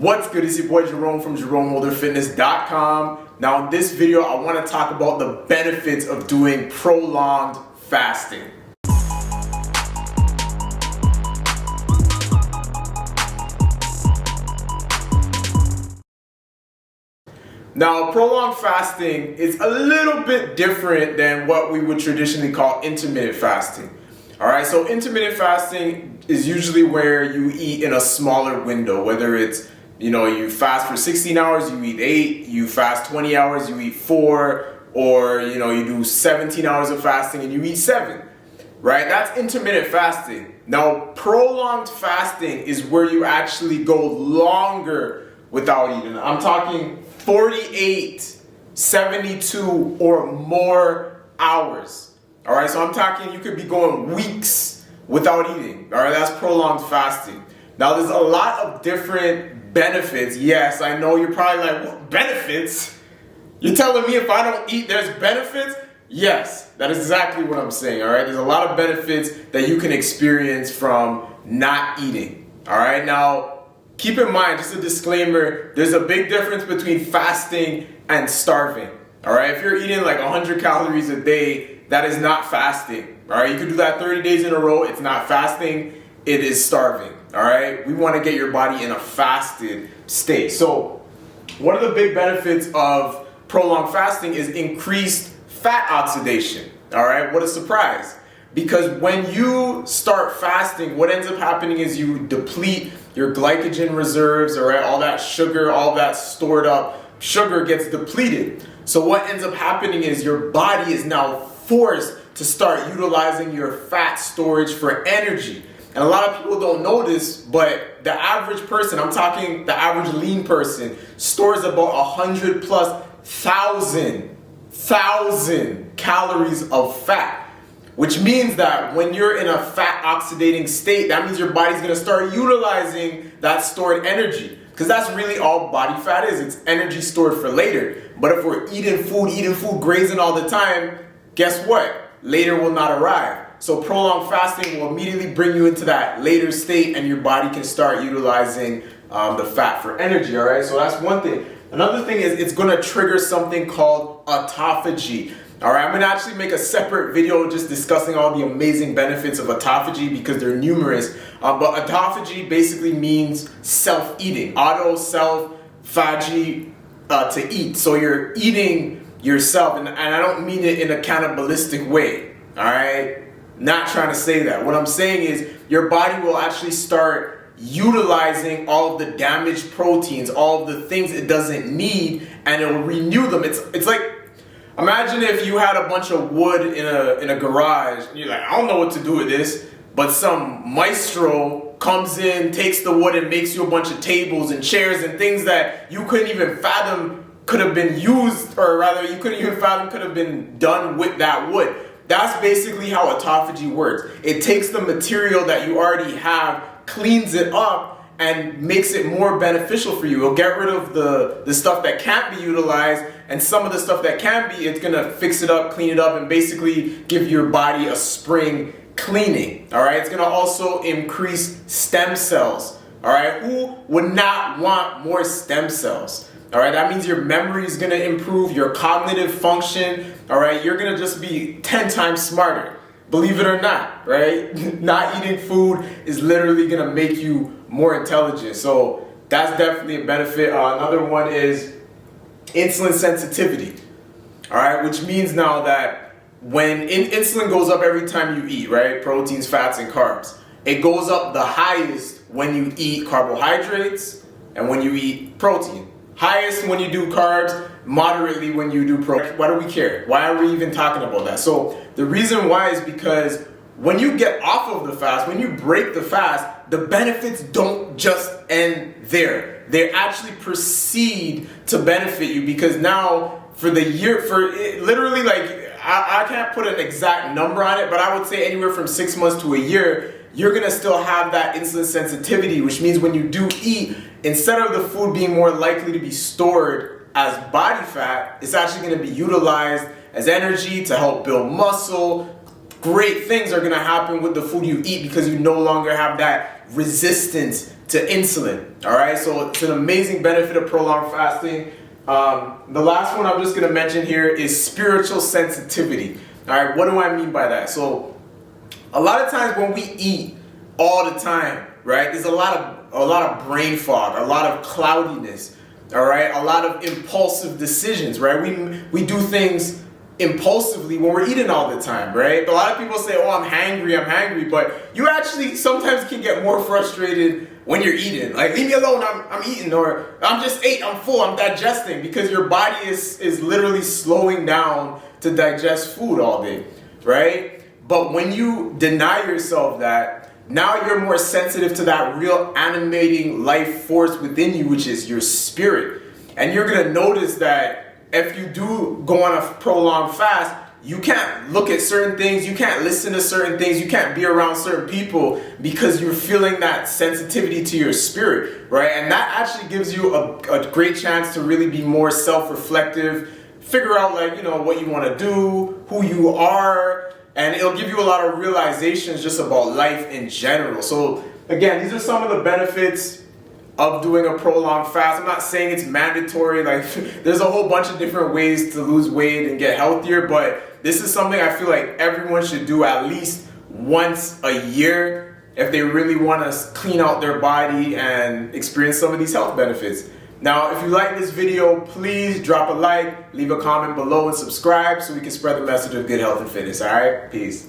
What's good? It's your boy Jerome from JeromeHolderFitness.com. Now in this video, I want to talk about the benefits of doing prolonged fasting. Now, prolonged fasting is a little bit different than what we would traditionally call intermittent fasting. All right, so intermittent fasting is usually where you eat in a smaller window, whether it's, you fast for 16 hours, you eat 8, you fast 20 hours, you eat 4, or, you do 17 hours of fasting and you eat 7, right? That's intermittent fasting. Now, prolonged fasting is where you actually go longer without eating. I'm talking 48, 72 or more hours. All right, so I'm talking you could be going weeks without eating. All right, that's prolonged fasting. Now, there's a lot of different benefits. Yes, I know you're probably like, what benefits? You're telling me if I don't eat, there's benefits? Yes, that is exactly what I'm saying. All right, there's a lot of benefits that you can experience from not eating. All right, now, keep in mind, just a disclaimer, there's a big difference between fasting and starving. All right, if you're eating like 100 calories a day, that is not fasting. All right, you can do that 30 days in a row. It's not fasting, it is starving. All right, we want to get your body in a fasted state. So one of the big benefits of prolonged fasting is increased fat oxidation. All right, what a surprise. Because when you start fasting, what ends up happening is you deplete your glycogen reserves, all right? All that sugar, all that stored up sugar gets depleted. So what ends up happening is your body is now forced to start utilizing your fat storage for energy. And a lot of people don't know this, but the average person, I'm talking the average lean person, stores about 100 plus thousand calories of fat. Which means that when you're in a fat oxidating state, that means your body's gonna start utilizing that stored energy. Because that's really all body fat is. It's energy stored for later. But if we're eating food, grazing all the time, guess what? Later will not arrive. So prolonged fasting will immediately bring you into that later state and your body can start utilizing the fat for energy, all right? So that's one thing. Another thing is it's gonna trigger something called autophagy. All right, I'm gonna actually make a separate video just discussing all the amazing benefits of autophagy because they're numerous. But autophagy basically means self-eating. Auto, self, phagy, to eat. So you're eating yourself, and I don't mean it in a cannibalistic way, all right? Not trying to say that. What I'm saying is your body will actually start utilizing all of the damaged proteins, all of the things it doesn't need, and it will renew them. It's like, imagine if you had a bunch of wood in a garage and you're like, I don't know what to do with this, but some maestro comes in, takes the wood and makes you a bunch of tables and chairs and things that you couldn't even fathom could have been used, or rather you couldn't even fathom could have been done with that wood. That's basically how autophagy works. It takes the material that you already have, cleans it up, and makes it more beneficial for you. It'll get rid of the stuff that can't be utilized, and some of the stuff that can be, it's gonna fix it up, clean it up, and basically give your body a spring cleaning, all right? It's gonna also increase stem cells, all right? Who would not want more stem cells? All right, that means your memory is gonna improve, your cognitive function, all right? You're gonna just be 10 times smarter, believe it or not, right? Not eating food is literally gonna make you more intelligent. So that's definitely a benefit. Another one is insulin sensitivity, all right? Which means now that when insulin goes up every time you eat, right? Proteins, fats, and carbs. It goes up the highest when you eat carbohydrates and when you eat protein. Highest when you do carbs, moderately when you do protein. Why do we care? Why are we even talking about that? So the reason why is because when you get off of the fast, when you break the fast, the benefits don't just end there. They actually proceed to benefit you because now for the year, literally like, I can't put an exact number on it, but I would say anywhere from 6 months to a year, you're gonna still have that insulin sensitivity, which means when you do eat, instead of the food being more likely to be stored as body fat, it's actually gonna be utilized as energy to help build muscle. Great things are gonna happen with the food you eat because you no longer have that resistance to insulin. All right, so it's an amazing benefit of prolonged fasting. The last one I'm just going to mention here is spiritual sensitivity. All right, what do I mean by that? So a lot of times when we eat all the time, right, there's a lot of brain fog, a lot of cloudiness, all right, a lot of impulsive decisions, right? We do things impulsively when we're eating all the time, right? A lot of people say, oh, I'm hangry, but you actually sometimes can get more frustrated when you're eating. Like, leave me alone, I'm eating, or I'm just ate, I'm full, I'm digesting, because your body is literally slowing down to digest food all day, right? But when you deny yourself that, now you're more sensitive to that real animating life force within you, which is your spirit. And you're gonna notice that if you do go on a prolonged fast, you can't look at certain things, you can't listen to certain things, you can't be around certain people because you're feeling that sensitivity to your spirit, right? And that actually gives you a great chance to really be more self-reflective, figure out, like, you know, what you want to do, who you are, and it'll give you a lot of realizations just about life in general. So again, these are some of the benefits of doing a prolonged fast. I'm not saying it's mandatory. Like, there's a whole bunch of different ways to lose weight and get healthier, but this is something I feel like everyone should do at least once a year if they really want to clean out their body and experience some of these health benefits. Now, if you like this video, please drop a like, leave a comment below, and subscribe so we can spread the message of good health and fitness. All right? Peace.